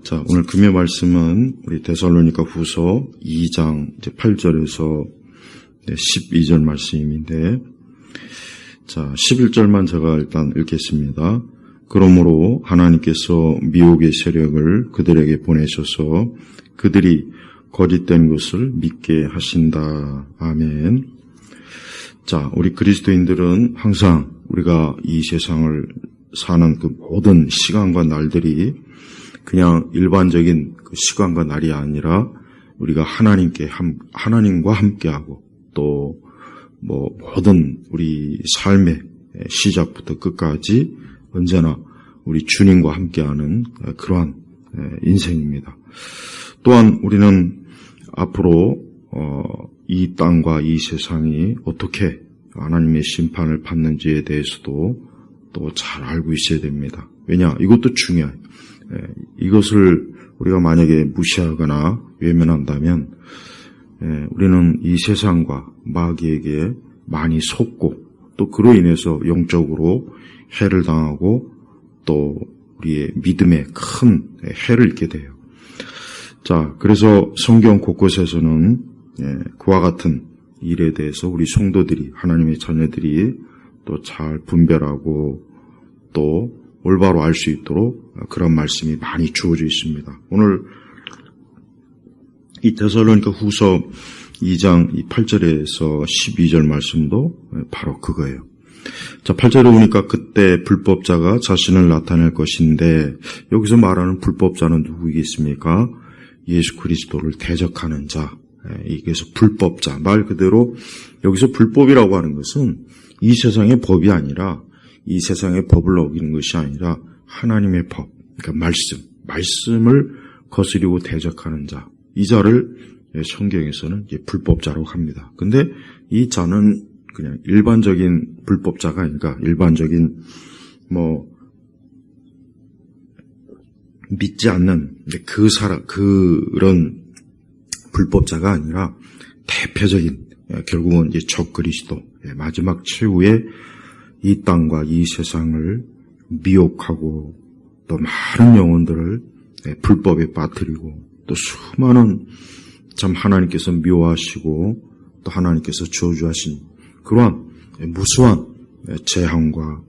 자, 오늘 금요 말씀은 우리 데살로니가 후서 2장 8절에서 12절 말씀인데, 자, 11절만 제가 일단 읽겠습니다. 그러므로 하나님께서 미혹의 세력을 그들에게 보내셔서 그들이 거짓된 것을 믿게 하신다. 아멘. 자, 우리 그리스도인들은 항상 우리가 이 세상을 사는 그 모든 시간과 날들이 그냥 일반적인 그 시간과 날이 아니라 우리가 하나님과 함께하고 또 모든 우리 삶의 시작부터 끝까지 언제나 우리 주님과 함께하는 그러한 인생입니다. 또한 우리는 앞으로 이 땅과 이 세상이 어떻게 하나님의 심판을 받는지에 대해서도 또 잘 알고 있어야 됩니다. 왜냐? 이것도 중요해요. 이것을 우리가 만약에 무시하거나 외면한다면 우리는 이 세상과 마귀에게 많이 속고 또 그로 인해서 영적으로 해를 당하고 또 우리의 믿음에 큰 해를 입게 돼요. 자, 그래서 성경 곳곳에서는 그와 같은 일에 대해서 우리 성도들이, 하나님의 자녀들이 또 잘 분별하고 또 올바로 알 수 있도록 그런 말씀이 많이 주어져 있습니다. 오늘 이 데살로니가 후서 2장 8절에서 12절 말씀도 바로 그거예요. 자, 8절에 보니까 그때 불법자가 자신을 나타낼 것인데, 여기서 말하는 불법자는 누구이겠습니까? 예수 그리스도를 대적하는 자. 이게서 불법자. 말 그대로 여기서 불법이라고 하는 것은 이 세상의 법이 아니라, 이 세상의 법을 어기는 것이 아니라 하나님의 법, 그러니까 말씀을 거스리고 대적하는 자. 이 자를 성경에서는 불법자라고 합니다. 근데 이 자는 그냥 일반적인 불법자가 아니라 일반적인 믿지 않는 그런 불법자가 아니라 대표적인 결국은 적그리스도 마지막 최후의 이 땅과 이 세상을 미혹하고 또 많은 영혼들을 불법에 빠뜨리고 또 수많은 참 하나님께서 미워하시고 또 하나님께서 저주하신 그러한 무수한 재앙과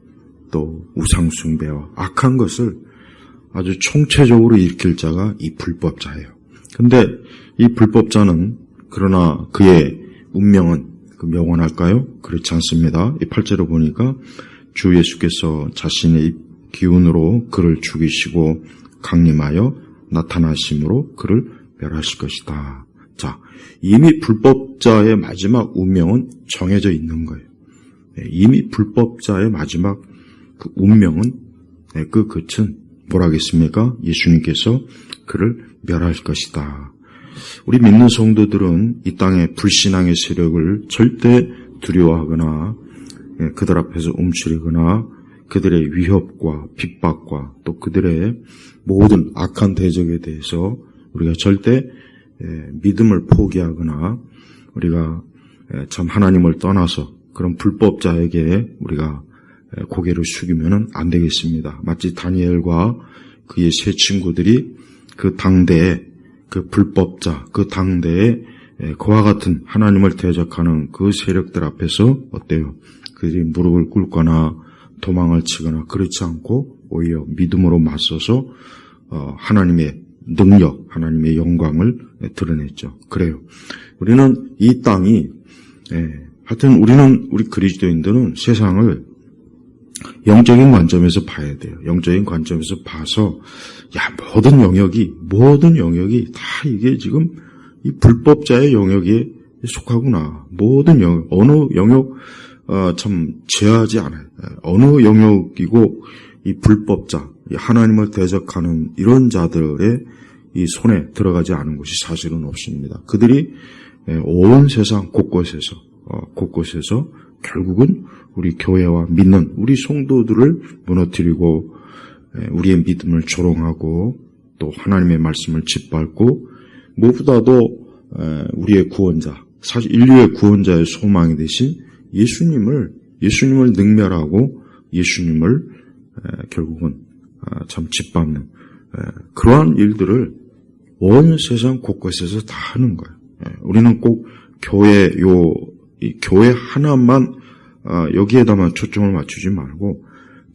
또 우상숭배와 악한 것을 아주 총체적으로 일으킬 자가 이 불법자예요. 근데 이 불법자는 그러나 그의 운명은 영원할까요? 그렇지 않습니다. 이 8절을 보니까 주 예수께서 자신의 기운으로 그를 죽이시고 강림하여 나타나심으로 그를 멸하실 것이다. 자, 이미 불법자의 마지막 운명은 정해져 있는 거예요. 이미 불법자의 마지막 그 운명은 그 끝은 뭐라겠습니까? 예수님께서 그를 멸하실 것이다. 우리 믿는 성도들은 이 땅의 불신앙의 세력을 절대 두려워하거나 그들 앞에서 움츠리거나 그들의 위협과 핍박과 또 그들의 모든 악한 대적에 대해서 우리가 절대 믿음을 포기하거나 우리가 참 하나님을 떠나서 그런 불법자에게 우리가 고개를 숙이면 안 되겠습니다. 마치 다니엘과 그의 세 친구들이 그 당대에 그 불법자, 그 당대에 그와 같은 하나님을 대적하는 그 세력들 앞에서 어때요? 그들이 무릎을 꿇거나 도망을 치거나 그렇지 않고 오히려 믿음으로 맞서서 하나님의 능력, 하나님의 영광을 드러냈죠. 그래요. 우리는 이 땅이 하여튼 우리 그리스도인들은 세상을 영적인 관점에서 봐야 돼요. 영적인 관점에서 봐서 모든 영역이 다 이게 지금 이 불법자의 영역에 속하구나. 모든 영역, 어느 영역 참 제하지 않아요. 어느 영역이고 이 불법자, 이 하나님을 대적하는 이런 자들의 이 손에 들어가지 않은 것이 사실은 없습니다. 그들이 온 세상 곳곳에서 결국은 우리 교회와 믿는 우리 성도들을 무너뜨리고 우리의 믿음을 조롱하고 또 하나님의 말씀을 짓밟고 무엇보다도 우리의 구원자, 사실 인류의 구원자의 소망이 되신 예수님을 능멸하고 예수님을 결국은 참 짓밟는 그러한 일들을 온 세상 곳곳에서 다 하는 거예요. 우리는 꼭 교회 하나만 여기에다만 초점을 맞추지 말고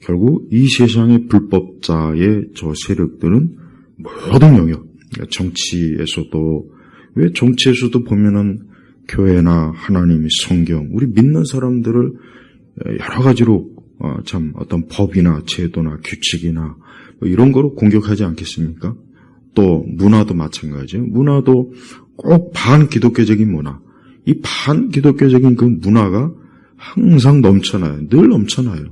결국 이 세상의 불법자의 저 세력들은 모든 영역, 정치에서도 왜 정치에서도 보면은 교회나 하나님의 성경, 우리 믿는 사람들을 여러 가지로 참 어떤 법이나 제도나 규칙이나 뭐 이런 거로 공격하지 않겠습니까? 또 문화도 마찬가지예요. 문화도 꼭 반기독교적인 문화, 이 반기독교적인 그 문화가 항상 넘쳐나요. 늘 넘쳐나요.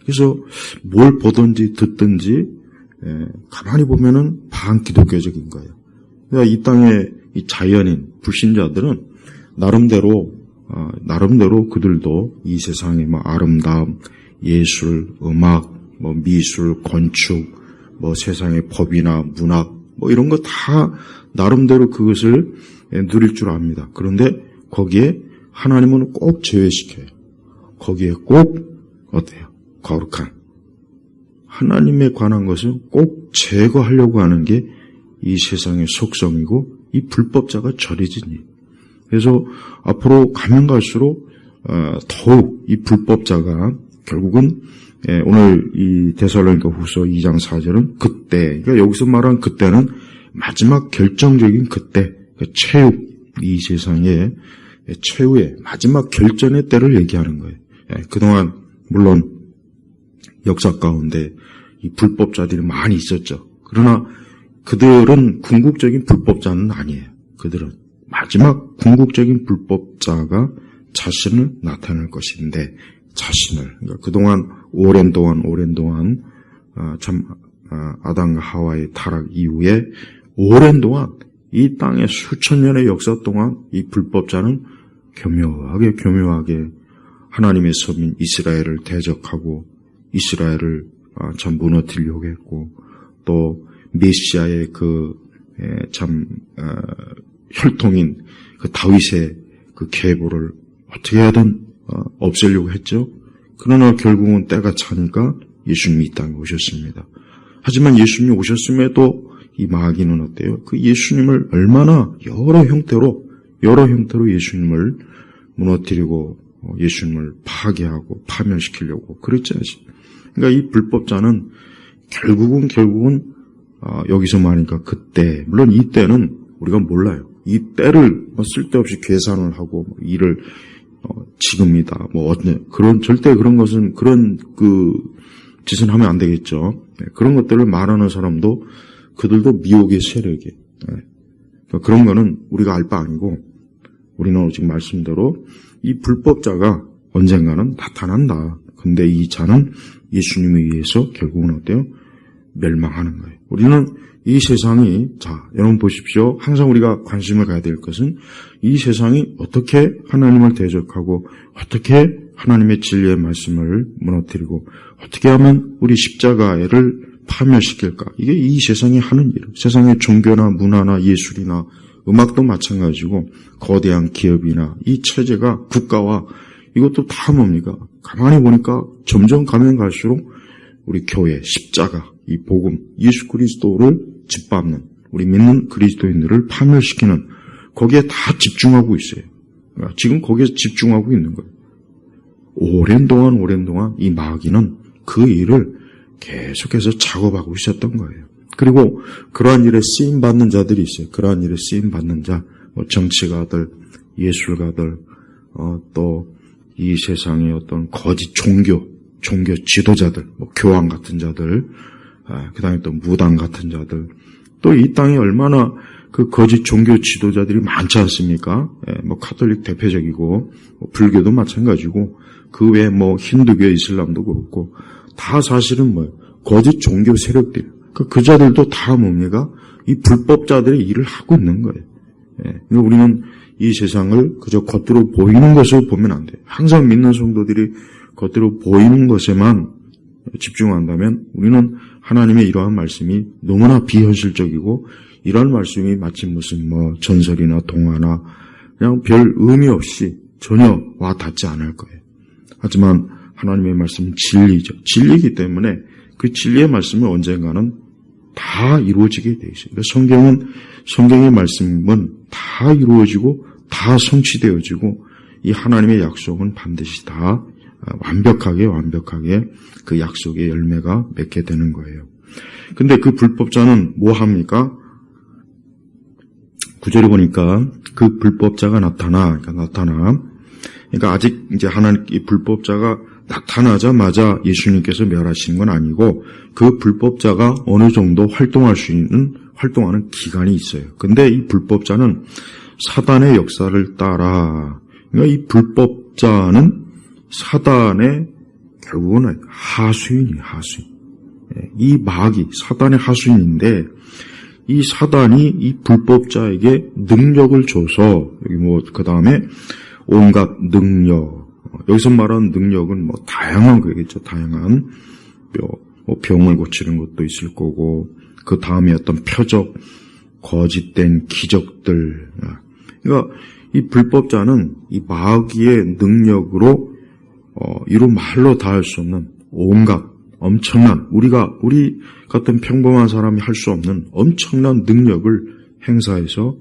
그래서 뭘 보든지 듣든지 가만히 보면은 반기독교적인 거예요. 그러니까 이 땅의 이 자연인 불신자들은 나름대로 그들도 이 세상의 뭐 아름다움, 예술, 음악, 뭐 미술, 건축, 뭐 세상의 법이나 문학, 뭐 이런 거 다 나름대로 그것을 누릴 줄 압니다. 그런데 거기에 하나님은 꼭 제외시켜요. 거기에 꼭 어때요? 거룩한 하나님에 관한 것을 꼭 제거하려고 하는 게 이 세상의 속성이고 이 불법자가 저리진 일. 그래서 앞으로 가면 갈수록 더욱 이 불법자가 결국은 오늘 이 데살로니가 후서 2장 4절은 그때, 그러니까 여기서 말한 그때는 마지막 결정적인 그때, 최후, 이 세상의 최후의 마지막 결전의 때를 얘기하는 거예요. 그동안 물론 역사 가운데 이 불법자들이 많이 있었죠. 그러나 그들은 궁극적인 불법자는 아니에요. 그들은 마지막 궁극적인 불법자가 자신을 나타낼 것인데 그러니까 그동안 오랜 동안 아담과 하와의 타락 이후에 오랜 동안 이 땅의 수천 년의 역사 동안 이 불법자는 교묘하게 하나님의 서민 이스라엘을 대적하고 이스라엘을 참 무너뜨리려고 했고 또 메시아의 혈통인 그 다윗의 그 계보를 어떻게 하든 없애려고 했죠. 그러나 결국은 때가 차니까 예수님이 이 땅에 오셨습니다. 하지만 예수님이 오셨음에도 이 마귀는 어때요? 그 예수님을 얼마나 여러 형태로 예수님을 무너뜨리고 예수님을 파괴하고 파멸시키려고 그랬지 않습니까? 그러니까 이 불법자는 결국은 여기서 말하니까 그때, 물론 이 때는 우리가 몰라요. 이 때를 쓸데없이 계산을 하고 일을 지금이다 절대 그런 것은 그런 짓은 하면 안 되겠죠. 그런 것들을 말하는 사람도 그들도 미혹의 세력이에요. 그러니까 그런 거는 우리가 알 바 아니고 우리는 지금 말씀대로 이 불법자가 언젠가는 나타난다. 근데 이 자는 예수님에 의해서 결국은 어때요? 멸망하는 거예요. 우리는 이 세상이, 여러분 보십시오. 항상 우리가 관심을 가야 될 것은 이 세상이 어떻게 하나님을 대적하고 어떻게 하나님의 진리의 말씀을 무너뜨리고 어떻게 하면 우리 십자가를 파멸시킬까. 이게 이 세상이 하는 일. 세상의 종교나 문화나 예술이나 음악도 마찬가지고 거대한 기업이나 이 체제가 국가와 이것도 다 뭡니까? 가만히 보니까 점점 가면 갈수록 우리 교회, 십자가, 이 복음, 예수 그리스도를 짓밟는 우리 믿는 그리스도인들을 파멸시키는 거기에 다 집중하고 있어요. 지금 거기에 집중하고 있는 거예요. 오랜 동안 이 마귀는 그 일을 계속해서 작업하고 있었던 거예요. 그리고 그러한 일에 쓰임받는 자들이 있어요. 그러한 일에 쓰임받는 자, 정치가들, 예술가들, 또 이 세상의 어떤 거짓 종교 지도자들, 교황 같은 자들, 그 다음에 또 무당 같은 자들, 또 이 땅에 얼마나 그 거짓 종교 지도자들이 많지 않습니까? 카톨릭 대표적이고, 불교도 마찬가지고, 그 외에 힌두교, 이슬람도 그렇고, 다 사실은 거짓 종교 세력들. 그 자들도 다 뭡니까? 이 불법자들의 일을 하고 있는 거예요. 그러니까 우리는 이 세상을 그저 겉으로 보이는 것을 보면 안 돼요. 항상 믿는 성도들이 겉으로 보이는 것에만 집중한다면 우리는 하나님의 이러한 말씀이 너무나 비현실적이고 이러한 말씀이 마치 무슨 전설이나 동화나 그냥 별 의미 없이 전혀 와 닿지 않을 거예요. 하지만 하나님의 말씀은 진리죠. 진리이기 때문에 그 진리의 말씀이 언젠가는 다 이루어지게 되어 있어요. 그러니까 성경의 말씀은 다 이루어지고 다 성취되어지고 이 하나님의 약속은 반드시 다 완벽하게 그 약속의 열매가 맺게 되는 거예요. 근데 그 불법자는 뭐 합니까? 9절에 보니까 그 불법자가 나타나. 그러니까 아직 이제 하나님, 이 불법자가 나타나자마자 예수님께서 멸하신 건 아니고 그 불법자가 어느 정도 활동하는 기간이 있어요. 근데 이 불법자는 사단의 역사를 따라, 그러니까 이 불법자는 사단의 결국은 하수인이에요, 하수인. 이 마귀, 사단의 하수인인데 이 사단이 이 불법자에게 능력을 줘서 여기 그 다음에 온갖 능력, 여기서 말하는 능력은 다양한 거겠죠. 다양한 병을 고치는 것도 있을 거고 그 다음에 어떤 표적, 거짓된 기적들. 그러니까 이 불법자는 이 마귀의 능력으로 이루 말로 다 할 수 없는 온갖 엄청난 우리 같은 평범한 사람이 할 수 없는 엄청난 능력을 행사해서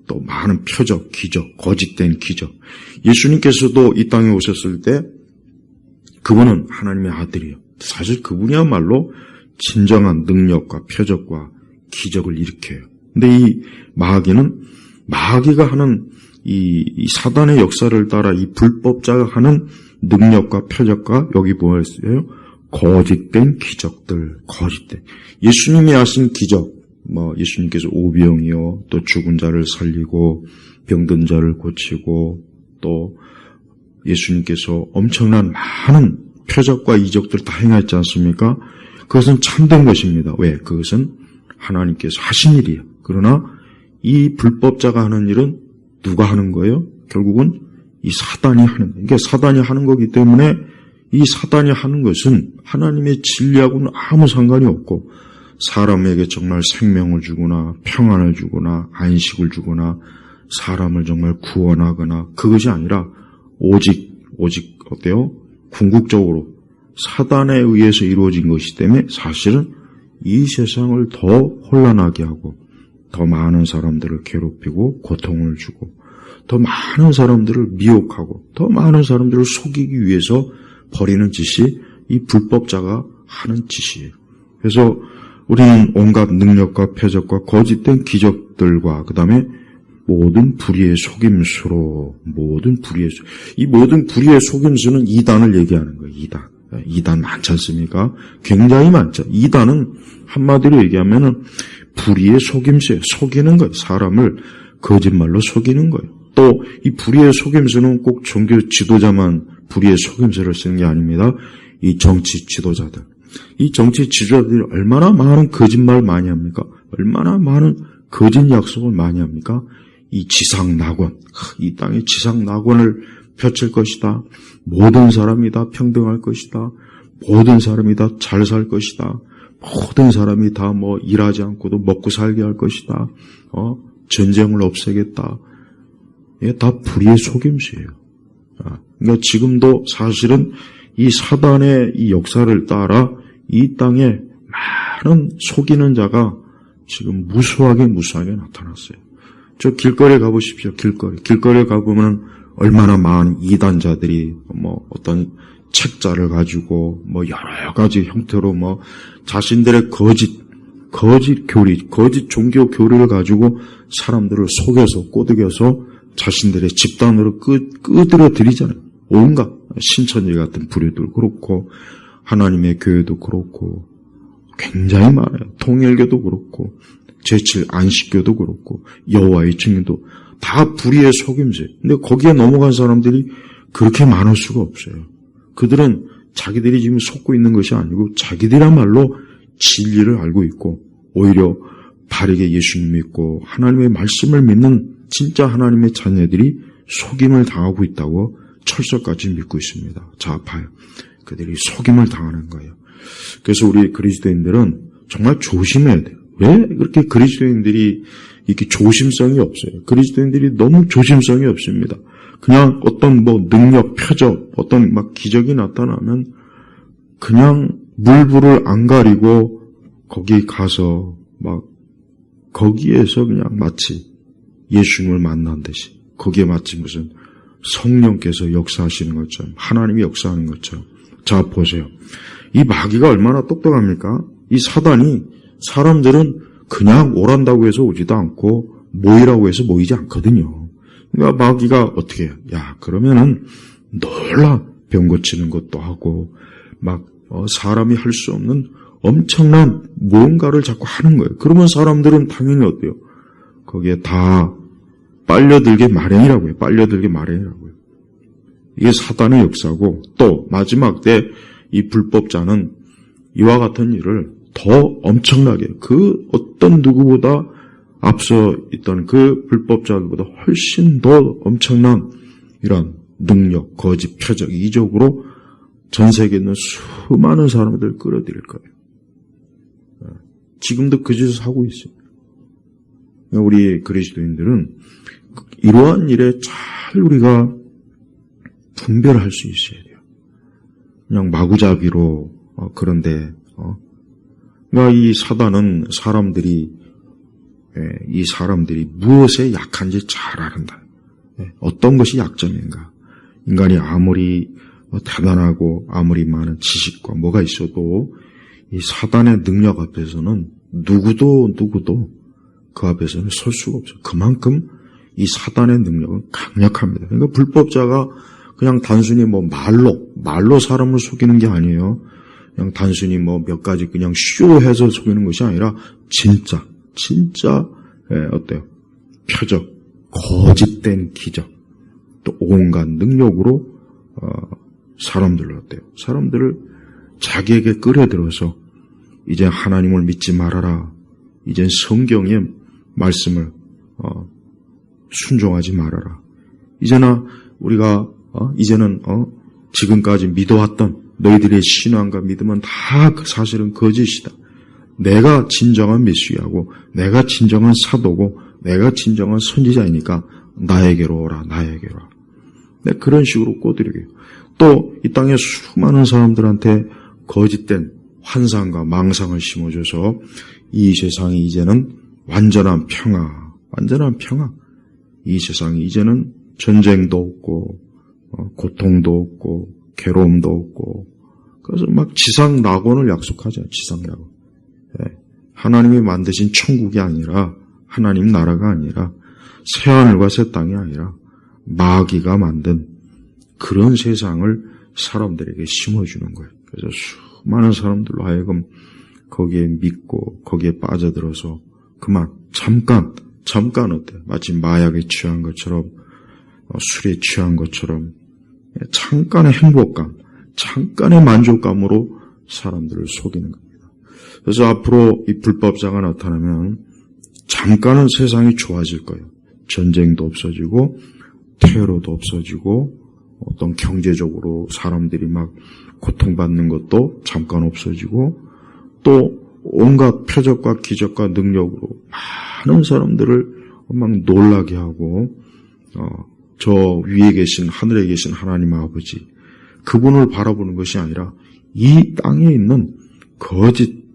또 많은 표적, 기적, 거짓된 기적. 예수님께서도 이 땅에 오셨을 때 그분은 하나님의 아들이에요. 사실 그분이야말로 진정한 능력과 표적과 기적을 일으켜요. 근데 이 마귀가 하는 이 사단의 역사를 따라 이 불법자가 하는 능력과 표적과 여기 보였어요. 거짓된 기적들, 거짓된. 예수님이 하신 기적, 예수님께서 오병이요, 또 죽은 자를 살리고, 병든 자를 고치고, 또 예수님께서 엄청난 많은 표적과 이적들 다 행하지 않습니까? 그것은 참된 것입니다. 왜? 그것은 하나님께서 하신 일이에요. 그러나 이 불법자가 하는 일은 누가 하는 거예요? 결국은 이 사단이 하는 거예요. 그러니까 사단이 하는 거기 때문에 이 사단이 하는 것은 하나님의 진리하고는 아무 상관이 없고 사람에게 정말 생명을 주거나 평안을 주거나 안식을 주거나 사람을 정말 구원하거나 그것이 아니라 오직 어때요? 궁극적으로 사단에 의해서 이루어진 것이기 때문에 사실은 이 세상을 더 혼란하게 하고 더 많은 사람들을 괴롭히고 고통을 주고 더 많은 사람들을 미혹하고 더 많은 사람들을 속이기 위해서 벌이는 짓이 이 불법자가 하는 짓이에요. 그래서 우리는 온갖 능력과 표적과 거짓된 기적들과 그 다음에 모든 불의의 속임수로 이 모든 불의의 속임수는 이단을 얘기하는 거예요. 이단 많지 않습니까? 굉장히 많죠. 이단은 한마디로 얘기하면은 불의의 속임수예요. 속이는 거예요. 사람을 거짓말로 속이는 거예요. 또 이 불의의 속임수는 꼭 종교 지도자만 불의의 속임수를 쓰는 게 아닙니다. 이 정치 지도자들. 이 정치 지도자들이 얼마나 많은 거짓말 많이 합니까? 얼마나 많은 거짓 약속을 많이 합니까? 이 지상낙원, 이 땅에 지상낙원을 펼칠 것이다. 모든 사람이 다 평등할 것이다. 모든 사람이 다 잘 살 것이다. 모든 사람이 다 일하지 않고도 먹고 살게 할 것이다. 전쟁을 없애겠다. 이게 다 불의의 속임수예요. 그러니까 지금도 사실은 이 사단의 이 역사를 따라 이 땅에 많은 속이는 자가 지금 무수하게 나타났어요. 저 길거리에 가보십시오. 길거리에 가보면 얼마나 많은 이단자들이 어떤 책자를 가지고 여러 가지 형태로 자신들의 거짓 교리, 거짓 종교 교리를 가지고 사람들을 속여서 꼬드겨서 자신들의 집단으로 끄들어 들이잖아요. 온갖 신천지 같은 부류도 그렇고 하나님의 교회도 그렇고 굉장히 많아요. 통일교도 그렇고 제7 안식교도 그렇고 여호와의 증인도 다 불의의 속임수예요. 근데 거기에 넘어간 사람들이 그렇게 많을 수가 없어요. 그들은 자기들이 지금 속고 있는 것이 아니고 자기들이야말로 진리를 알고 있고 오히려 바르게 예수님 믿고 하나님의 말씀을 믿는 진짜 하나님의 자녀들이 속임을 당하고 있다고 철석같이 믿고 있습니다. 좌파요. 그들이 속임을 당하는 거예요. 그래서 우리 그리스도인들은 정말 조심해야 돼요. 왜 그렇게 그리스도인들이 이렇게 조심성이 없어요? 그리스도인들이 너무 조심성이 없습니다. 그냥 어떤 능력, 표적, 어떤 기적이 나타나면 그냥 물불을 안 가리고 거기 가서 막 거기에서 그냥 마치 예수님을 만난 듯이 거기에 마치 무슨 성령께서 역사하시는 것처럼 하나님이 역사하는 것처럼. 자, 보세요. 이 마귀가 얼마나 똑똑합니까? 이 사단이 사람들은 그냥 오란다고 해서 오지도 않고 모이라고 해서 모이지 않거든요. 그러니까 마귀가 어떻게 해요? 야, 그러면은 놀라 병 고치는 것도 하고 막 사람이 할 수 없는 엄청난 무언가를 자꾸 하는 거예요. 그러면 사람들은 당연히 어때요? 거기에 다 빨려들게 마련이라고요. 빨려들게 마련이라고요. 이게 사단의 역사고, 또 마지막 때 이 불법자는 이와 같은 일을 더 엄청나게 그 어떤 누구보다 앞서 있던 그 불법자들보다 훨씬 더 엄청난 이런 능력, 거짓, 표적, 이적으로 전 세계에 있는 수많은 사람들을 끌어들일 거예요. 지금도 그 짓을 하고 있어요. 우리 그리스도인들은 이러한 일에 잘 우리가 분별할 수 있어야 돼요. 그냥 마구잡이로 그런데 그러니까 이 사단은 이 사람들이 무엇에 약한지 잘 알았다. 어떤 것이 약점인가. 인간이 아무리 대단하고 아무리 많은 지식과 뭐가 있어도 이 사단의 능력 앞에서는 누구도 그 앞에서는 설 수가 없어요. 그만큼 이 사단의 능력은 강력합니다. 그러니까 불법자가 그냥 단순히 말로 사람을 속이는 게 아니에요. 그냥 단순히 몇 가지 그냥 쇼해서 속이는 것이 아니라 진짜 어때요? 표적, 거짓된 기적, 또 온갖 능력으로 사람들을 어때요? 사람들을 자기에게 끌어들여서 이제 하나님을 믿지 말아라. 이제 성경의 말씀을 순종하지 말아라. 이제는 지금까지 믿어왔던 너희들의 신앙과 믿음은 다 사실은 거짓이다. 내가 진정한 메시아고 내가 진정한 사도고 내가 진정한 선지자이니까 나에게로 오라. 네, 그런 식으로 꼬드리게요. 또 이 땅의 수많은 사람들한테 거짓된 환상과 망상을 심어줘서 이 세상이 이제는 완전한 평화. 이 세상이 이제는 전쟁도 없고 고통도 없고 괴로움도 없고 그래서 막 지상 낙원을 약속하죠. 지상 낙원. 하나님이 만드신 천국이 아니라 하나님 나라가 아니라 새하늘과 새 땅이 아니라 마귀가 만든 그런 세상을 사람들에게 심어주는 거예요. 그래서 수많은 사람들로 하여금 거기에 믿고 거기에 빠져들어서 그만 잠깐 어때? 마치 마약에 취한 것처럼 술에 취한 것처럼 잠깐의 행복감, 잠깐의 만족감으로 사람들을 속이는 겁니다. 그래서 앞으로 이 불법자가 나타나면 잠깐은 세상이 좋아질 거예요. 전쟁도 없어지고 테러도 없어지고 어떤 경제적으로 사람들이 막 고통받는 것도 잠깐 없어지고 또 온갖 표적과 기적과 능력으로 많은 사람들을 막 놀라게 하고 저 위에 계신 하늘에 계신 하나님 아버지 그분을 바라보는 것이 아니라 이 땅에 있는 거짓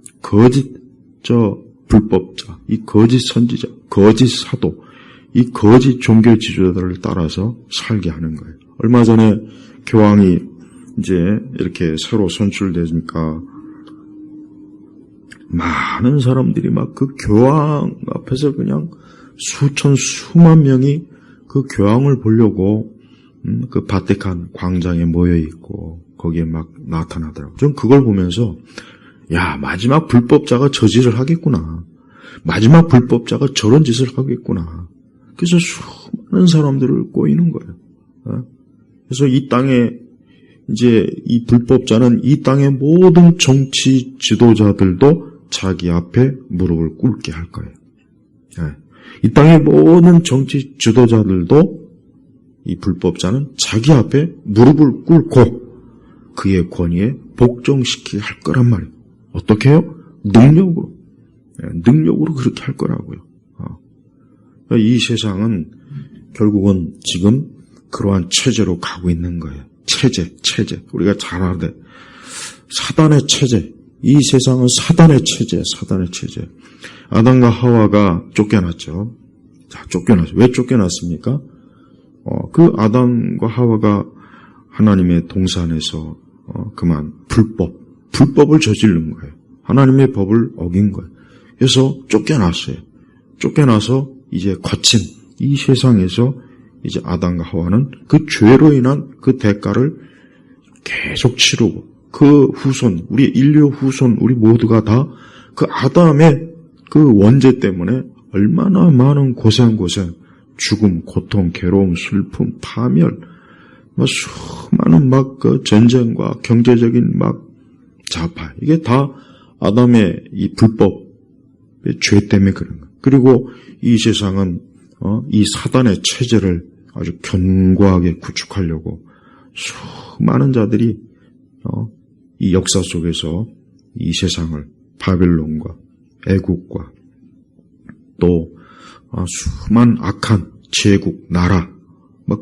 불법자, 이 거짓 선지자, 거짓 사도, 이 거짓 종교 지도자들을 따라서 살게 하는 거예요. 얼마 전에 교황이 이제 이렇게 새로 선출되니까 많은 사람들이 막 그 교황 앞에서 그냥 수만 명이 그 교황을 보려고 그 바티칸 광장에 모여 있고 거기에 막 나타나더라고요. 전 그걸 보면서 야, 마지막 불법자가 저 짓을 하겠구나. 마지막 불법자가 저런 짓을 하겠구나. 그래서 수많은 사람들을 꼬이는 거예요. 그래서 이 땅에 이제 이 불법자는 이 땅의 모든 정치 지도자들도 자기 앞에 무릎을 꿇게 할 거예요. 이 땅의 모든 정치 지도자들도 이 불법자는 자기 앞에 무릎을 꿇고 그의 권위에 복종시키게 할 거란 말이에요. 어떻게 해요? 능력으로 그렇게 할 거라고요. 이 세상은 결국은 지금 그러한 체제로 가고 있는 거예요. 체제. 우리가 잘 알아야 돼. 사단의 체제, 이 세상은 사단의 체제, 사단의 체제. 아담과 하와가 쫓겨났죠. 자, 쫓겨났죠. 왜 쫓겨났습니까? 그 아담과 하와가 하나님의 동산에서 그만 불법을 저지른 거예요. 하나님의 법을 어긴 거예요. 그래서 쫓겨났어요. 쫓겨나서 이제 거친 이 세상에서 이제 아담과 하와는 그 죄로 인한 그 대가를 계속 치르고 그 후손, 우리 인류 후손, 우리 모두가 다 그 아담의 그 원죄 때문에 얼마나 많은 고생, 죽음, 고통, 괴로움, 슬픔, 파멸, 수많은 그 전쟁과 경제적인 자파, 이게 다 아담의 이 불법의 죄 때문에 그런 거예요. 그리고 이 세상은 이 사단의 체제를 아주 견고하게 구축하려고 수많은 자들이 이 역사 속에서 이 세상을 바벨론과 애국과 또 수많은 악한 제국, 나라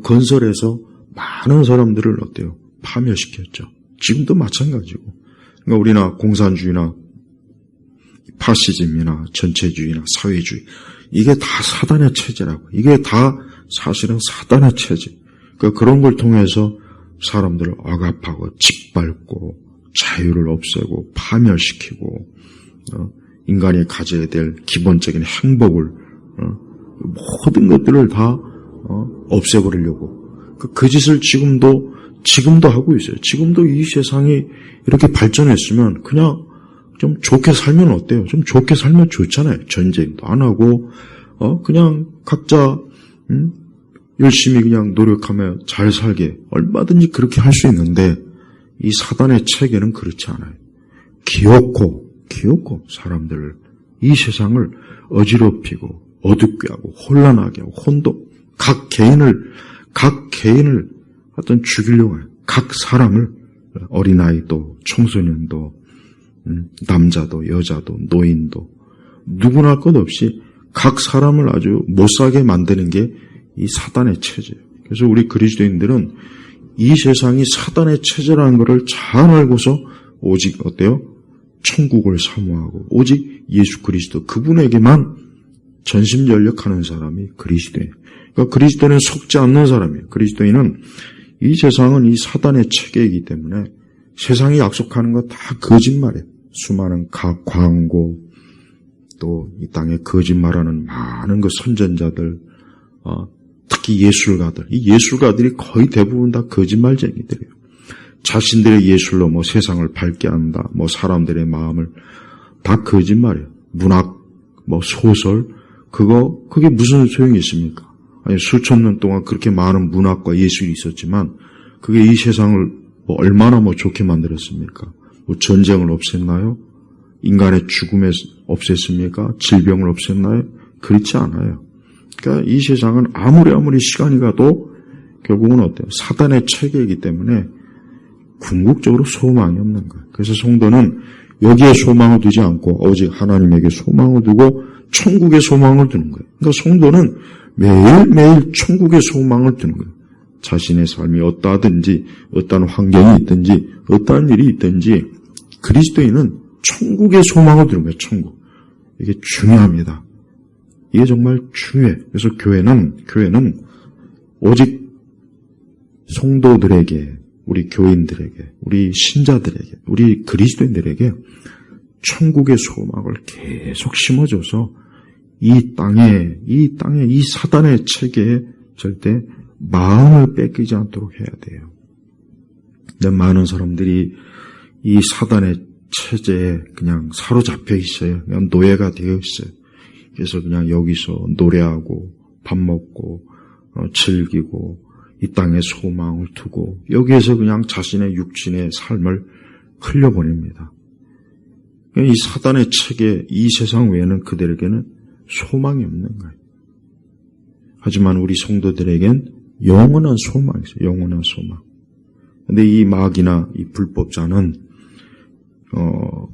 건설해서 많은 사람들을 어때요? 파멸시켰죠. 지금도 마찬가지고. 그러니까 우리나 공산주의나 파시즘이나 전체주의나 사회주의, 이게 다 사단의 체제라고. 이게 다 사실은 사단의 체제. 그러니까 그런 걸 통해서 사람들을 억압하고 짓밟고 자유를 없애고 파멸시키고 인간이 가져야 될 기본적인 행복을 모든 것들을 다 없애버리려고 그 짓을 지금도 하고 있어요. 지금도 이 세상이 이렇게 발전했으면 그냥 좀 좋게 살면 어때요? 좀 좋게 살면 좋잖아요. 전쟁도 안 하고 그냥 각자 열심히 그냥 노력하며 잘 살게 얼마든지 그렇게 할 수 있는데 이 사단의 체계는 그렇지 않아요. 기어코 사람들을 이 세상을 어지럽히고 어둡게 하고 혼란하게 하고 각 개인을 하여튼 죽이려고 해요. 각 사람을 어린아이도 청소년도 남자도 여자도 노인도 누구나 할 것 없이 각 사람을 아주 못살게 만드는 게 이 사단의 체제예요. 그래서 우리 그리스도인들은 이 세상이 사단의 체제라는 것을 잘 알고서 오직 어때요? 천국을 사모하고 오직 예수 그리스도 그분에게만 전심전력하는 사람이 그리스도예요. 그러니까 그리스도는 속지 않는 사람이에요. 그리스도인은 이 세상은 이 사단의 체계이기 때문에 세상이 약속하는 거 다 거짓말이에요. 수많은 광고 또 이 땅에 거짓말하는 많은 그 선전자들 특히 예술가들, 이 예술가들이 거의 대부분 다 거짓말쟁이들이에요. 자신들의 예술로 세상을 밝게 한다, 사람들의 마음을 다 거짓말이에요. 문학, 소설, 그게 무슨 소용이 있습니까? 아니, 수천 년 동안 그렇게 많은 문학과 예술이 있었지만, 그게 이 세상을 얼마나 좋게 만들었습니까? 전쟁을 없앴나요? 인간의 죽음을 없앴습니까? 질병을 없앴나요? 그렇지 않아요. 그러니까 이 세상은 아무리 시간이 가도 결국은 어때요? 사단의 체계이기 때문에 궁극적으로 소망이 없는 거예요. 그래서 성도는 여기에 소망을 두지 않고 오직 하나님에게 소망을 두고 천국의 소망을 두는 거예요. 그러니까 성도는 매일매일 천국의 소망을 두는 거예요. 자신의 삶이 어떠하든지 어떠한 환경이 있든지 어떠한 일이 있든지 그리스도인은 천국의 소망을 두는 거예요. 천국. 이게 중요합니다. 이게 정말 중요해요. 그래서 교회는 오직 성도들에게, 우리 교인들에게, 우리 신자들에게, 우리 그리스도인들에게 천국의 소망을 계속 심어줘서 이 땅에 이 사단의 체계에 절대 마음을 뺏기지 않도록 해야 돼요. 근데 많은 사람들이 이 사단의 체제에 그냥 사로잡혀 있어요. 그냥 노예가 되어 있어요. 그래서 그냥 여기서 노래하고 밥 먹고 즐기고 이 땅에 소망을 두고 여기에서 그냥 자신의 육신의 삶을 흘려보냅니다. 이 사단의 체계, 이 세상 외에는 그들에게는 소망이 없는 거예요. 하지만 우리 성도들에겐 영원한 소망이 있어요. 영원한 소망. 근데 이 마귀나 이 불법자는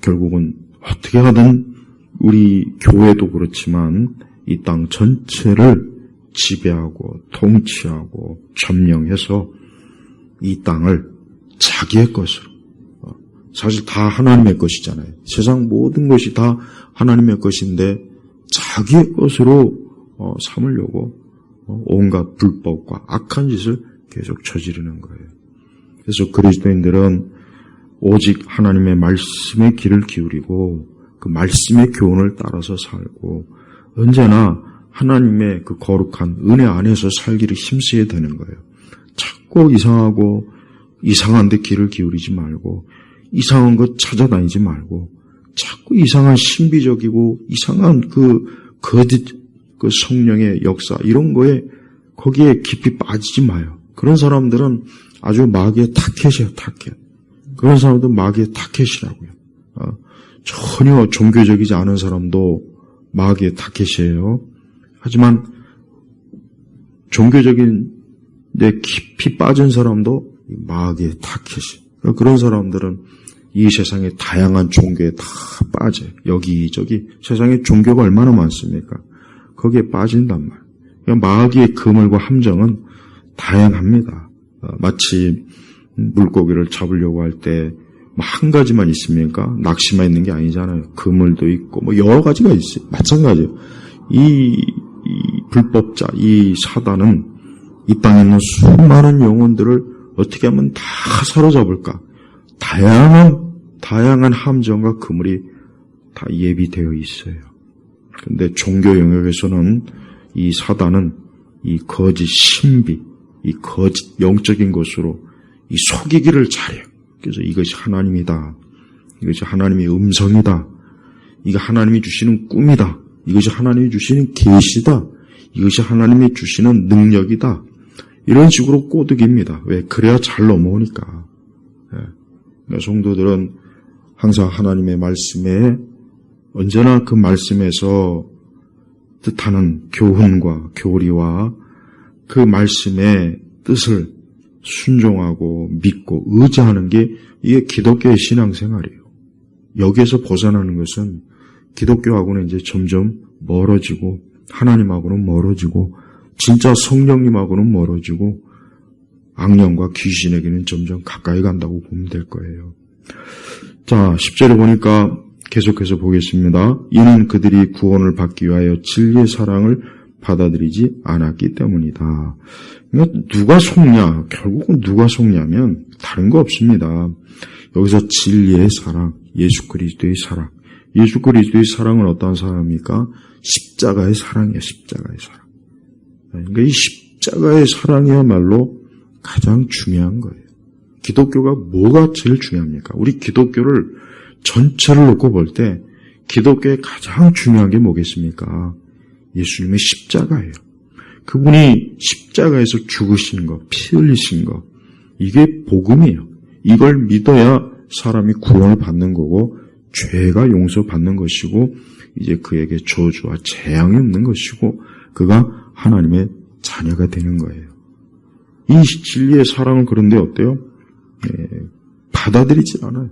결국은 어떻게 하든 우리 교회도 그렇지만 이 땅 전체를 지배하고 통치하고 점령해서 이 땅을 자기의 것으로 사실 다 하나님의 것이잖아요. 세상 모든 것이 다 하나님의 것인데 자기의 것으로 삼으려고 온갖 불법과 악한 짓을 계속 저지르는 거예요. 그래서 그리스도인들은 오직 하나님의 말씀에 귀를 기울이고 그 말씀의 교훈을 따라서 살고 언제나 하나님의 그 거룩한 은혜 안에서 살기를 힘써야 되는 거예요. 자꾸 이상하고 이상한 데 귀를 기울이지 말고 이상한 것 찾아다니지 말고 자꾸 이상한 신비적이고 이상한 그 거짓 그 성령의 역사 이런 거에 거기에 깊이 빠지지 마요. 그런 사람들은 아주 마귀의 타켓이에요. 타켓. 그런 사람들은 마귀의 타켓이라고요. 전혀 종교적이지 않은 사람도 마귀의 타켓이에요. 하지만 종교적인 데 깊이 빠진 사람도 마귀의 타켓이. 그런 사람들은 이 세상의 다양한 종교에 다 빠져요. 여기저기 세상에 종교가 얼마나 많습니까? 거기에 빠진단 말이에요. 그러니까 마귀의 그물과 함정은 다양합니다. 마치 물고기를 잡으려고 할 때 한 가지만 있습니까? 낚시만 있는 게 아니잖아요. 그물도 있고 뭐 여러 가지가 있어요. 마찬가지예요. 이 불법자, 이 사단은 이 땅에 있는 수많은 영혼들을 어떻게 하면 다 사로잡을까? 다양한 함정과 그물이 다 예비되어 있어요. 그런데 종교 영역에서는 이 사단은 이 거짓 신비, 이 거짓 영적인 것으로 이 속이기를 잘해요. 그래서 이것이 하나님이다. 이것이 하나님의 음성이다. 이게 하나님이 주시는 꿈이다. 이것이 하나님이 주시는 계시다. 이것이 하나님이 주시는 능력이다. 이런 식으로 꼬드깁니다. 왜? 그래야 잘 넘어오니까. 그러니까 성도들은 항상 하나님의 말씀에 언제나 그 말씀에서 뜻하는 교훈과 교리와 그 말씀의 뜻을 순종하고 믿고 의지하는 게 이게 기독교의 신앙생활이에요. 여기에서 벗어나는 것은 기독교하고는 이제 점점 멀어지고 하나님하고는 멀어지고 진짜 성령님하고는 멀어지고 악령과 귀신에게는 점점 가까이 간다고 보면 될 거예요. 자, 10절에 보니까 계속해서 보겠습니다. 이는 그들이 구원을 받기 위하여 진리의 사랑을 받아들이지 않았기 때문이다. 그러니까 누가 속냐? 결국은 누가 속냐면 다른 거 없습니다. 여기서 진리의 사랑, 예수 그리스도의 사랑. 예수 그리스도의 사랑은 어떤 사랑입니까? 십자가의 사랑이에요. 십자가의 사랑. 그러니까 이 십자가의 사랑이야말로 가장 중요한 거예요. 기독교가 뭐가 제일 중요합니까? 우리 기독교를 전체를 놓고 볼 때 기독교의 가장 중요한 게 뭐겠습니까? 예수님의 십자가예요. 그분이 십자가에서 죽으신 것, 피 흘리신 것, 이게 복음이에요. 이걸 믿어야 사람이 구원을 받는 거고 죄가 용서받는 것이고 이제 그에게 저주와 재앙이 없는 것이고 그가 하나님의 자녀가 되는 거예요. 이 진리의 사랑은 그런데 어때요? 받아들이지 않아요.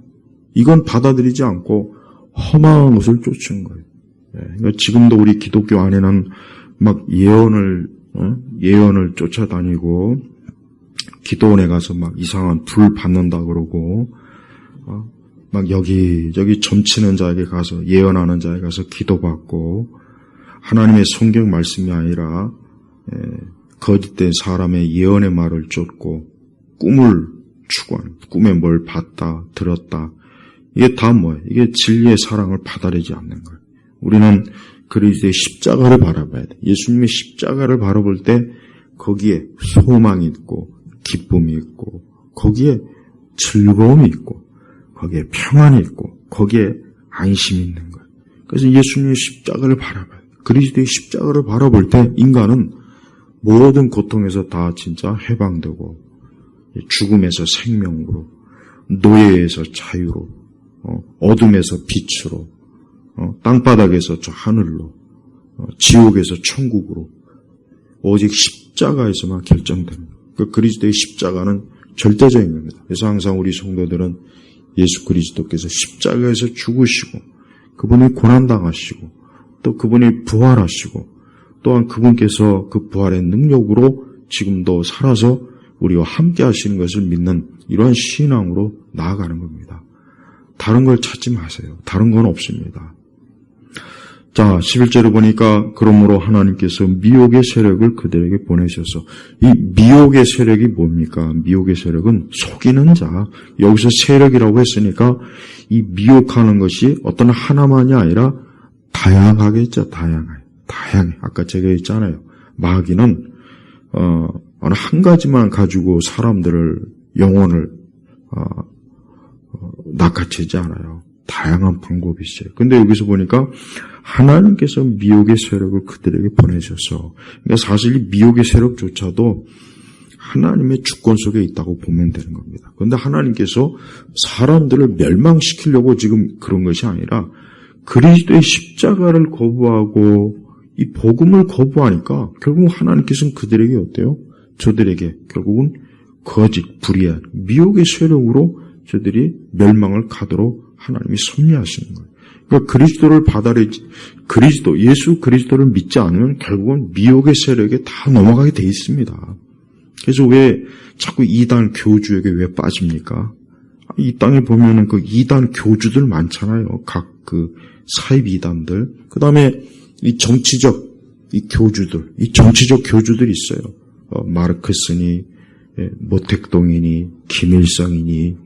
이건 받아들이지 않고 험한 것을 쫓은 거예요. 그러니까 지금도 우리 기독교 안에는 막 예언을 쫓아다니고 기도원에 가서 막 이상한 불 받는다 그러고 막 여기저기 점치는 자에게 가서 예언하는 자에게 가서 기도받고 하나님의 성경 말씀이 아니라 거짓된 사람의 예언의 말을 쫓고 꿈을 추구하는 꿈에 뭘 봤다 들었다 이게 다 뭐예요? 이게 진리의 사랑을 받아들이지 않는 거예요. 우리는 그리스도의 십자가를 바라봐야 돼. 예수님의 십자가를 바라볼 때 거기에 소망이 있고 기쁨이 있고 거기에 즐거움이 있고 거기에 평안이 있고 거기에 안심이 있는 거예요. 그래서 예수님의 십자가를 바라봐야 돼. 그리스도의 십자가를 바라볼 때 인간은 모든 고통에서 다 진짜 해방되고 죽음에서 생명으로 노예에서 자유로 어둠에서 빛으로 땅바닥에서 저 하늘로 지옥에서 천국으로 오직 십자가에서만 결정됩니다. 그 그리스도의 십자가는 절대적인 겁니다. 그래서 항상 우리 성도들은 예수 그리스도께서 십자가에서 죽으시고 그분이 고난당하시고 또 그분이 부활하시고 또한 그분께서 그 부활의 능력으로 지금도 살아서 우리와 함께 하시는 것을 믿는 이러한 신앙으로 나아가는 겁니다. 다른 걸 찾지 마세요. 다른 건 없습니다. 자, 11절에 보니까 그러므로 하나님께서 미혹의 세력을 그들에게 보내셔서, 이 미혹의 세력이 뭡니까? 미혹의 세력은 속이는 자. 여기서 세력이라고 했으니까 이 미혹하는 것이 어떤 하나만이 아니라 다양하겠죠. 다양해. 아까 제가 했잖아요. 마귀는 어느 한 가지만 가지고 사람들을 영혼을 낚아채지 않아요. 다양한 방법이 있어요. 근데 여기서 보니까 하나님께서 미혹의 세력을 그들에게 보내셔서, 그러니까 사실 이 미혹의 세력조차도 하나님의 주권 속에 있다고 보면 되는 겁니다. 그런데 하나님께서 사람들을 멸망시키려고 지금 그런 것이 아니라 그리스도의 십자가를 거부하고 이 복음을 거부하니까 결국 하나님께서는 그들에게 어때요? 저들에게 결국은 거짓, 불의한 미혹의 세력으로 저들이 멸망을 가도록 하나님이 섭리하시는 거예요. 그러니까 그리스도를 예수 그리스도를 믿지 않으면 결국은 미혹의 세력에 다 넘어가게 돼 있습니다. 그래서 왜 자꾸 이단 교주에게 왜 빠집니까? 이 땅에 보면은 그 이단 교주들 많잖아요. 각 그 사입 이단들. 그 다음에 이 정치적 이 교주들, 이 정치적 교주들이 있어요. 마르크스니, 모택동이니, 김일성이니,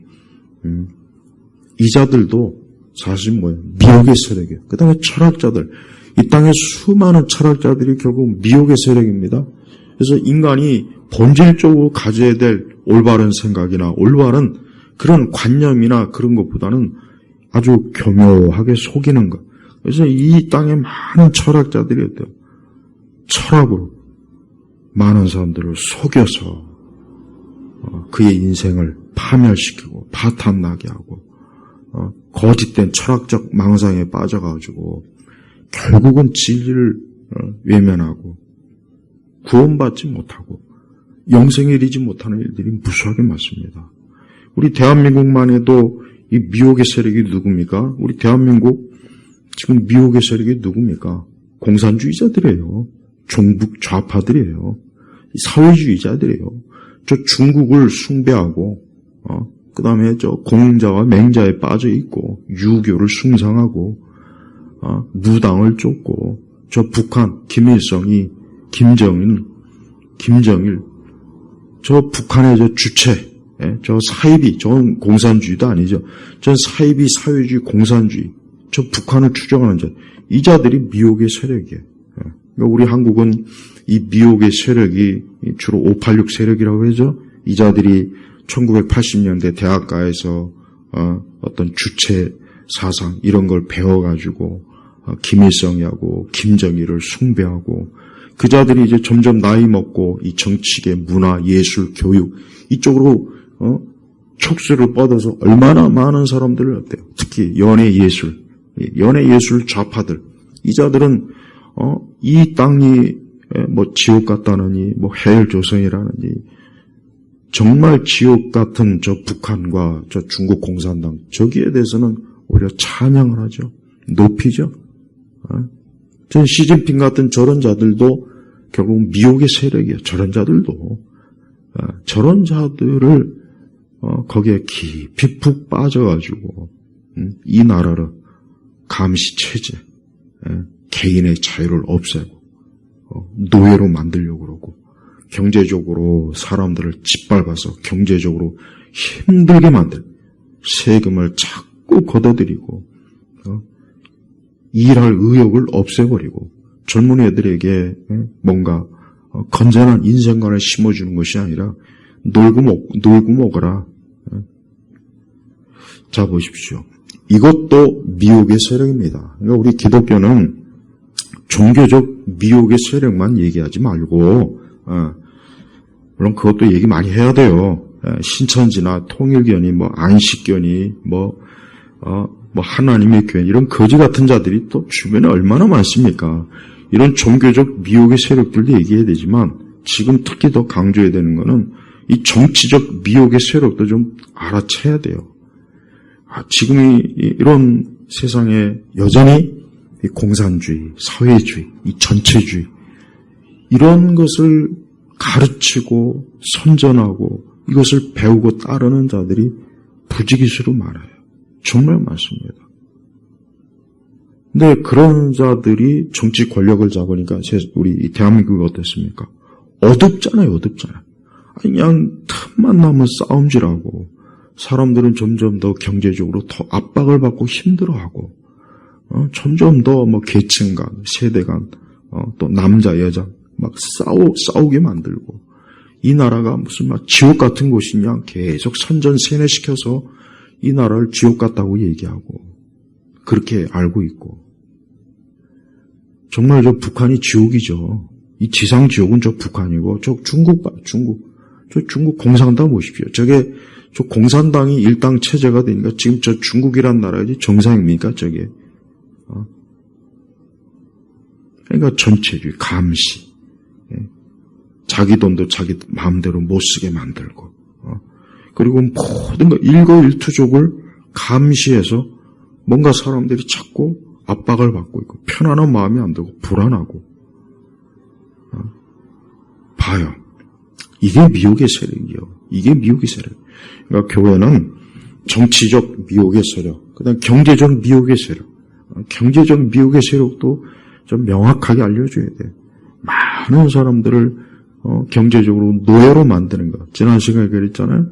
이 자들도 사실 뭐예요? 미혹의 세력이에요. 그 다음에 철학자들. 이 땅에 수많은 철학자들이 결국 미혹의 세력입니다. 그래서 인간이 본질적으로 가져야 될 올바른 생각이나 올바른 그런 관념이나 그런 것보다는 아주 교묘하게 속이는 것. 그래서 이 땅에 많은 철학자들이 어때요? 철학으로 많은 사람들을 속여서 그의 인생을 파멸시키고 파탄나게 하고 거짓된 철학적 망상에 빠져가지고 결국은 진리를 외면하고 구원받지 못하고 영생에 이르지 못하는 일들이 무수하게 많습니다. 우리 대한민국만 해도 이 미혹의 세력이 누굽니까? 우리 대한민국 지금 미혹의 세력이 누굽니까? 공산주의자들이에요. 종북 좌파들이에요. 사회주의자들이에요. 저 중국을 숭배하고 그 다음에 저 공자와 맹자에 빠져 있고 유교를 숭상하고 무당을 쫓고 저 북한 김일성이 김정일 저 북한의 저 주체 저 사이비 저건 공산주의도 아니죠. 전 사이비 사회주의 공산주의 저 북한을 추종하는 자 이 자들이 미혹의 세력이에요. 그러니까 우리 한국은 이 미혹의 세력이 주로 586 세력이라고 하죠. 이 자들이 1980년대 대학가에서 어떤 주체 사상 이런 걸 배워가지고 김일성이하고 김정일을 숭배하고 그 자들이 이제 점점 나이 먹고 이 정치계, 문화, 예술, 교육 이쪽으로 촉수를 뻗어서 얼마나 많은 사람들을 어때요? 특히 연예 예술 좌파들 이 자들은 이 땅이 뭐 지옥 같다느니 뭐 해열 조선이라느니 정말 지옥 같은 저 북한과 저 중국 공산당 저기에 대해서는 오히려 찬양을 하죠. 높이죠. 전 시진핑 같은 저런 자들도 결국 미혹의 세력이에요. 저런 자들도 저런 자들을 거기에 깊이 푹 빠져가지고 이 나라를 감시 체제, 개인의 자유를 없애고 노예로 만들려고 그러고 경제적으로 사람들을 짓밟아서 경제적으로 힘들게 만들 세금을 자꾸 걷어들이고 일할 의욕을 없애버리고 젊은 애들에게 뭔가 건전한 인생관을 심어주는 것이 아니라 놀고 먹어라. 자 보십시오. 이것도 미혹의 세력입니다. 그러니까 우리 기독교는 종교적 미혹의 세력만 얘기하지 말고 물론 그것도 얘기 많이 해야 돼요. 신천지나 통일교니 뭐 안식교니 뭐 하나님의 교회 이런 거지 같은 자들이 또 주변에 얼마나 많습니까? 이런 종교적 미혹의 세력들도 얘기해야 되지만 지금 특히 더 강조해야 되는 거는 이 정치적 미혹의 세력도 좀 알아채야 돼요. 지금 이런 세상에 여전히 이 공산주의, 사회주의, 이 전체주의 이런 것을 가르치고 선전하고 이것을 배우고 따르는 자들이 부지기수로 많아요. 정말 많습니다. 근데 그런 자들이 정치 권력을 잡으니까 우리 대한민국이 어땠습니까? 어둡잖아요. 그냥 틈만 나면 싸움질하고 사람들은 점점 더 경제적으로 더 압박을 받고 힘들어하고 점점 더 계층 간, 세대 간, 또 남자, 여자 막 싸우게 만들고 이 나라가 무슨 지옥 같은 곳이냐 계속 선전 세뇌시켜서 이 나라를 지옥 같다고 얘기하고 그렇게 알고 있고 정말 저 북한이 지옥이죠. 이 지상 지옥은 저 북한이고 저 중국 공산당 보십시오. 저 공산당이 일당 체제가 되니까 지금 저 중국이란 나라가 정상입니까 저게? 그러니까 전체주의, 감시. 자기 돈도 자기 마음대로 못 쓰게 만들고, 그리고 모든 거 일거일투족을 감시해서 뭔가 사람들이 자꾸 압박을 받고 있고, 편안한 마음이 안 들고, 불안하고. 봐요. 이게 미혹의 세력이요. 이게 미혹의 세력. 그러니까 교회는 정치적 미혹의 세력, 그 다음 경제적 미혹의 세력, 경제적 미혹의 세력도 좀 명확하게 알려줘야 돼. 많은 사람들을 경제적으로 노예로 만드는 것. 지난 시간에 그랬잖아요.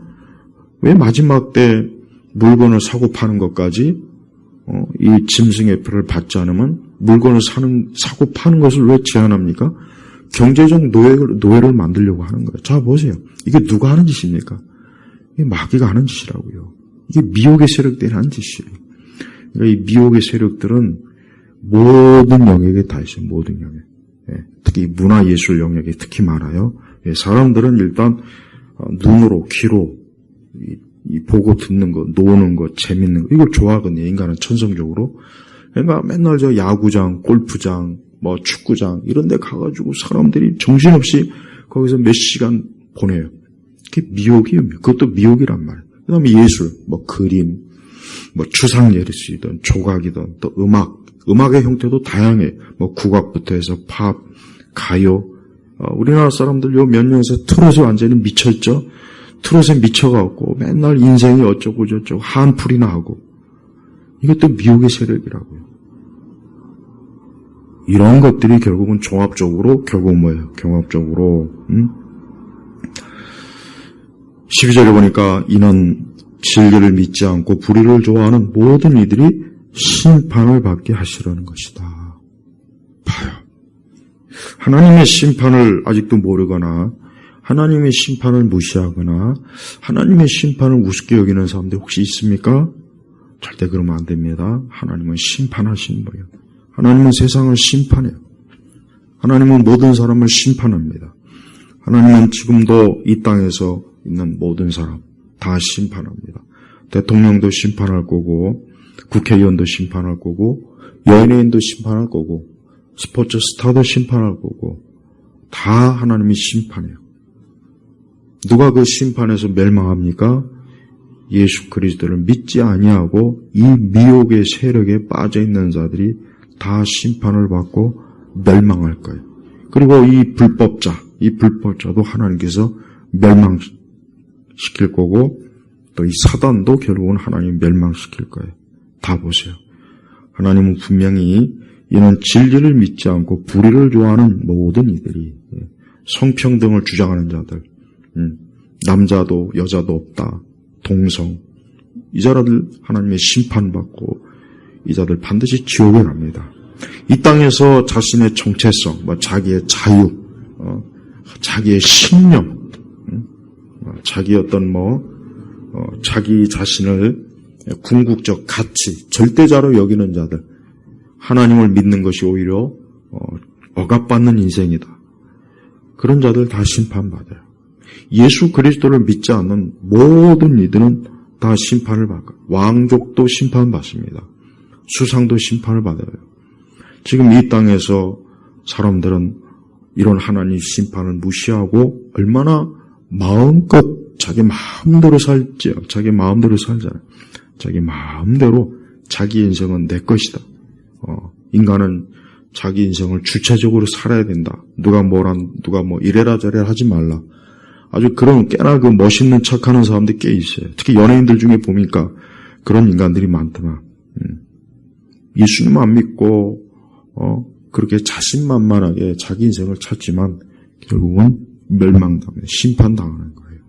왜 마지막 때 물건을 사고 파는 것까지 이 짐승의 표를 받지 않으면 물건을 사고 파는 것을 왜 제한합니까? 경제적 노예를 만들려고 하는 거예요. 자, 보세요. 이게 누가 하는 짓입니까? 이게 마귀가 하는 짓이라고요. 이게 미혹의 세력들이 하는 짓이에요. 그러니까 이 미혹의 세력들은 모든 영역에 다 있어요. 모든 영역. 특히 문화예술 영역에 특히 많아요. 사람들은 일단 눈으로, 귀로 이 보고 듣는 거, 노는 거, 재밌는 거 이걸 좋아하거든요. 인간은 천성적으로. 그러니까 맨날 저 야구장, 골프장, 축구장 이런 데 가가지고 사람들이 정신없이 거기서 몇 시간 보내요. 그게 미혹이에요. 그것도 미혹이란 말이에요. 그 다음에 예술, 그림, 추상 예술이든 조각이든 또 음악의 형태도 다양해. 국악부터 해서 팝, 가요. 우리나라 사람들 요 몇 년에서 트롯에 완전히 미쳤죠. 트롯에 미쳐갖고 맨날 인생이 어쩌고 저쩌고 한풀이나 하고. 이것도 미혹의 세력이라고요. 이런 것들이 결국은 종합적으로 결국은 뭐예요? 경합적으로 12절에 보니까 이는 진리를 믿지 않고 불의를 좋아하는 모든 이들이 심판을 받게 하시려는 것이다. 봐요. 하나님의 심판을 아직도 모르거나 하나님의 심판을 무시하거나 하나님의 심판을 우습게 여기는 사람들 혹시 있습니까? 절대 그러면 안 됩니다. 하나님은 심판하시는 거예요. 하나님은 세상을 심판해요. 하나님은 모든 사람을 심판합니다. 하나님은 지금도 이 땅에서 있는 모든 사람 다 심판합니다. 대통령도 심판할 거고 국회의원도 심판할 거고 연예인도 심판할 거고 스포츠 스타도 심판할 거고 다 하나님이 심판해요. 누가 그 심판에서 멸망합니까? 예수 그리스도를 믿지 아니하고 이 미혹의 세력에 빠져있는 자들이 다 심판을 받고 멸망할 거예요. 그리고 이 불법자도 하나님께서 멸망시킬 거고 또 이 사단도 결국은 하나님 멸망시킬 거예요. 다 보세요. 하나님은 분명히 이는 진리를 믿지 않고 불의를 좋아하는 모든 이들이 성평등을 주장하는 자들 남자도 여자도 없다. 동성 이 자들 하나님의 심판받고 이 자들 반드시 지옥에 갑니다. 이 땅에서 자신의 정체성, 자기의 자유, 자기의 신념, 자기 자기 자신을 궁극적 가치, 절대자로 여기는 자들, 하나님을 믿는 것이 오히려 억압받는 인생이다. 그런 자들 다 심판받아요. 예수 그리스도를 믿지 않는 모든 이들은 다 심판을 받아요. 왕족도 심판받습니다. 수상도 심판을 받아요. 지금 이 땅에서 사람들은 이런 하나님 심판을 무시하고 얼마나 마음껏 자기 마음대로 살지요. 자기 마음대로 살잖아요. 자기 마음대로 자기 인생은 내 것이다. 인간은 자기 인생을 주체적으로 살아야 된다. 누가 이래라 저래라 하지 말라. 아주 꽤나 멋있는 척하는 사람들이 꽤 있어요. 특히 연예인들 중에 보니까 그런 인간들이 많더만. 예수님 안 믿고 그렇게 자신만만하게 자기 인생을 찾지만 결국은 멸망당해 심판당하는 거예요.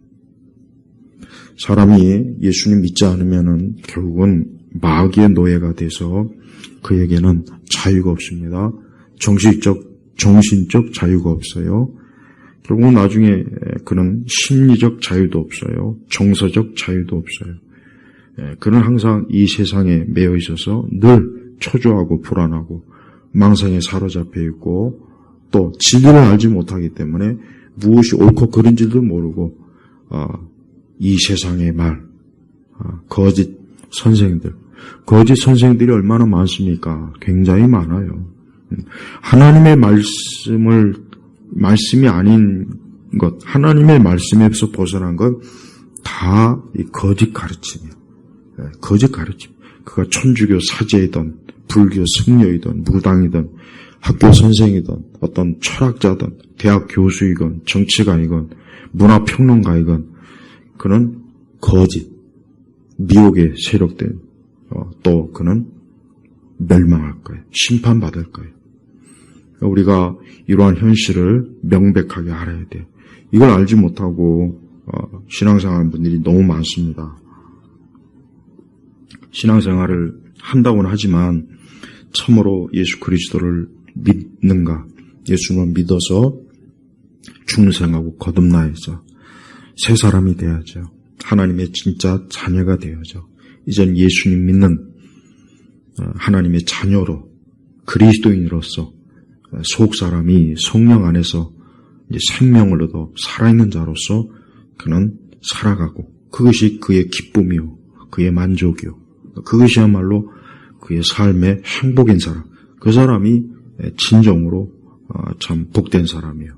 사람이 예수님 믿지 않으면은 결국은 마귀의 노예가 돼서 그에게는 자유가 없습니다. 정신적 자유가 없어요. 결국은 나중에 그는 심리적 자유도 없어요. 정서적 자유도 없어요. 그는 항상 이 세상에 매여 있어서 늘 초조하고 불안하고 망상에 사로잡혀 있고 또 진리를 알지 못하기 때문에 무엇이 옳고 그른지도 모르고 이 세상의 말, 거짓 선생들이 얼마나 많습니까? 굉장히 많아요. 하나님의 말씀이 아닌 것, 하나님의 말씀에서 벗어난 것 다 이 거짓 가르침이에요. 거짓 가르침. 그가 천주교 사제이든 불교 승려이든 무당이든 학교 선생이든 어떤 철학자든 대학 교수이건 정치가이건 문화평론가이건 그는 거짓, 미혹에 세력된 또 그는 멸망할 거예요. 심판받을 거예요. 우리가 이러한 현실을 명백하게 알아야 돼요. 이걸 알지 못하고 신앙생활하는 분들이 너무 많습니다. 신앙생활을 한다고는 하지만 참으로 예수 그리스도를 믿는가? 예수만 믿어서 중생하고 거듭나야죠. 새 사람이 돼야죠. 하나님의 진짜 자녀가 되어야죠. 이젠 예수님 믿는 하나님의 자녀로 그리스도인으로서 속사람이 성령 안에서 이제 생명을 얻어 살아있는 자로서 그는 살아가고 그것이 그의 기쁨이요 그의 만족이요 그것이야말로 그의 삶의 행복인 사람 그 사람이 진정으로 참 복된 사람이에요.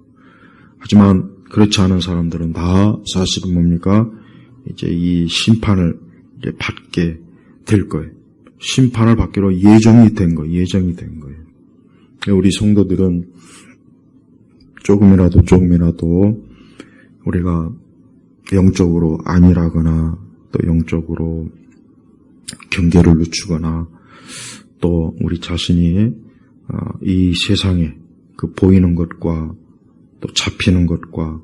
하지만 그렇지 않은 사람들은 다 사실은 뭡니까? 이제 이 심판을 이제 받게 될 거예요. 심판을 받기로 예정이 된 거예요. 우리 성도들은 조금이라도 우리가 영적으로 안일하거나 또 영적으로 경계를 늦추거나 또 우리 자신이 이 세상에 그 보이는 것과 또 잡히는 것과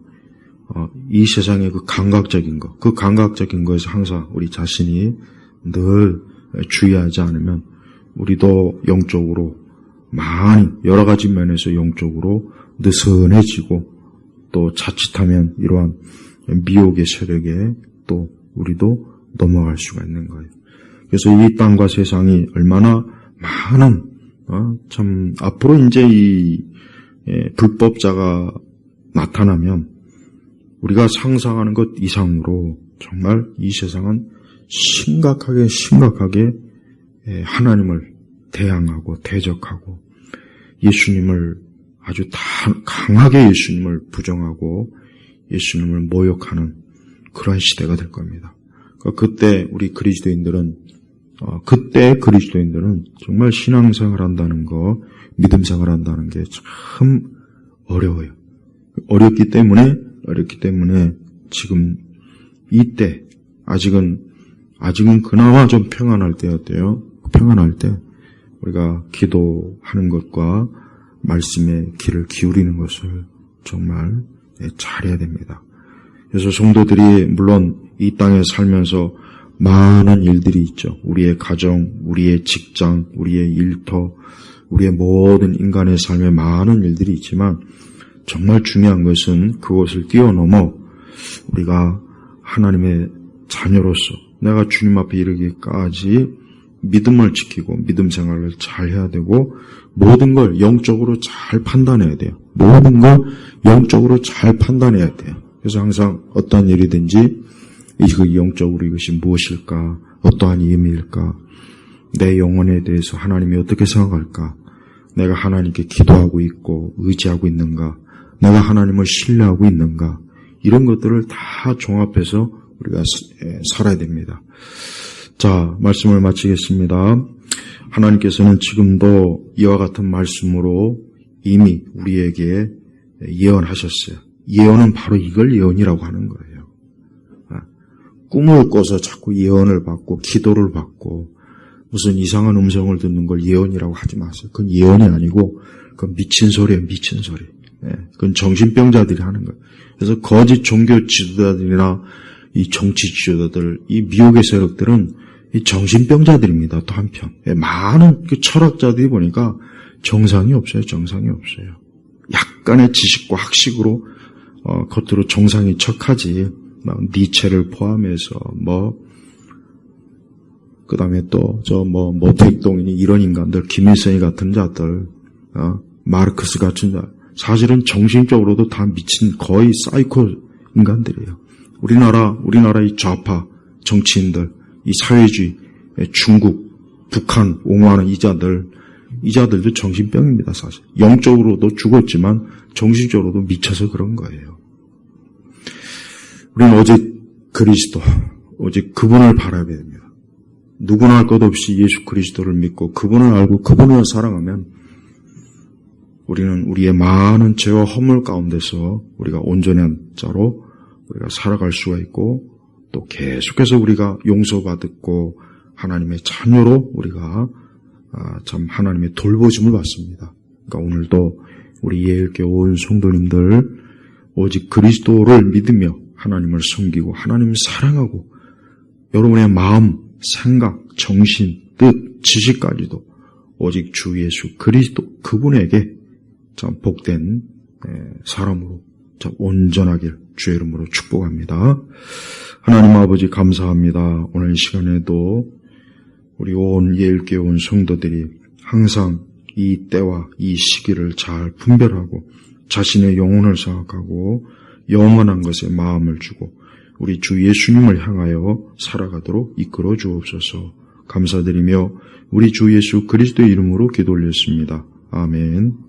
이 세상의 그 감각적인 거에서 항상 우리 자신이 늘 주의하지 않으면 우리도 영적으로 많이 여러 가지 면에서 영적으로 느슨해지고 또 자칫하면 이러한 미혹의 세력에 또 우리도 넘어갈 수가 있는 거예요. 그래서 이 땅과 세상이 얼마나 많은 참 앞으로 이제 이 불법자가 나타나면 우리가 상상하는 것 이상으로 정말 이 세상은 심각하게 하나님을 대항하고 대적하고 예수님을 아주 강하게 예수님을 부정하고 예수님을 모욕하는 그러한 시대가 될 겁니다. 그때 우리 그리스도인들은 정말 신앙생활 한다는 거, 믿음생활 한다는 게 참 어려워요. 어렵기 때문에 지금 이때 아직은 그나마 좀 평안할 때였대요. 평안할 때 우리가 기도하는 것과 말씀에 귀를 기울이는 것을 정말 잘해야 됩니다. 그래서 성도들이 물론 이 땅에 살면서 많은 일들이 있죠. 우리의 가정, 우리의 직장, 우리의 일터, 우리의 모든 인간의 삶에 많은 일들이 있지만 정말 중요한 것은 그것을 뛰어넘어 우리가 하나님의 자녀로서 내가 주님 앞에 이르기까지 믿음을 지키고 믿음 생활을 잘 해야 되고 모든 걸 영적으로 잘 판단해야 돼요. 그래서 항상 어떠한 일이든지 영적으로 이것이 무엇일까? 어떠한 의미일까? 내 영혼에 대해서 하나님이 어떻게 생각할까? 내가 하나님께 기도하고 있고 의지하고 있는가? 내가 하나님을 신뢰하고 있는가? 이런 것들을 다 종합해서 우리가 살아야 됩니다. 자, 말씀을 마치겠습니다. 하나님께서는 지금도 이와 같은 말씀으로 이미 우리에게 예언하셨어요. 예언은 바로 이걸 예언이라고 하는 거예요. 꿈을 꿔서 자꾸 예언을 받고 기도를 받고 무슨 이상한 음성을 듣는 걸 예언이라고 하지 마세요. 그건 예언이 아니고 그건 미친 소리예요. 미친 소리. 그건 정신병자들이 하는 거예요. 그래서 거짓 종교 지도자들이나 이 정치 지도자들, 이 미혹의 세력들은 이 정신병자들입니다. 또 한편. 많은 그 철학자들이 보니까 정상이 없어요. 정상이 없어요. 약간의 지식과 학식으로 겉으로 정상인 척하지. 니체를 포함해서 그다음에 또 모택동이니 이런 인간들, 김일성이 같은 자들, 마르크스 같은 자, 사실은 정신적으로도 다 미친 거의 사이코 인간들이에요. 우리나라 이 좌파 정치인들, 이 사회주의, 중국, 북한 옹호하는 이자들도 정신병입니다, 사실. 영적으로도 죽었지만 정신적으로도 미쳐서 그런 거예요. 우리는 오직 그리스도, 오직 그분을 바라봐야 됩니다. 누구나 할 것 없이 예수 그리스도를 믿고 그분을 알고 그분을 사랑하면 우리는 우리의 많은 죄와 허물 가운데서 우리가 온전한 자로 우리가 살아갈 수가 있고 또 계속해서 우리가 용서받고 하나님의 자녀로 우리가 참 하나님의 돌보심을 받습니다. 그러니까 오늘도 우리 예일교회 온 성도님들 오직 그리스도를 믿으며 하나님을 섬기고 하나님을 사랑하고 여러분의 마음, 생각, 정신, 뜻, 지식까지도 오직 주 예수 그리스도 그분에게 참 복된 사람으로 참 온전하길 주의 이름으로 축복합니다. 하나님 아버지 감사합니다. 오늘 이 시간에도 우리 온 예일교회 온 성도들이 항상 이 때와 이 시기를 잘 분별하고 자신의 영혼을 생각하고 영원한 것에 마음을 주고 우리 주 예수님을 향하여 살아가도록 이끌어 주옵소서. 감사드리며 우리 주 예수 그리스도의 이름으로 기도 올렸습니다. 아멘.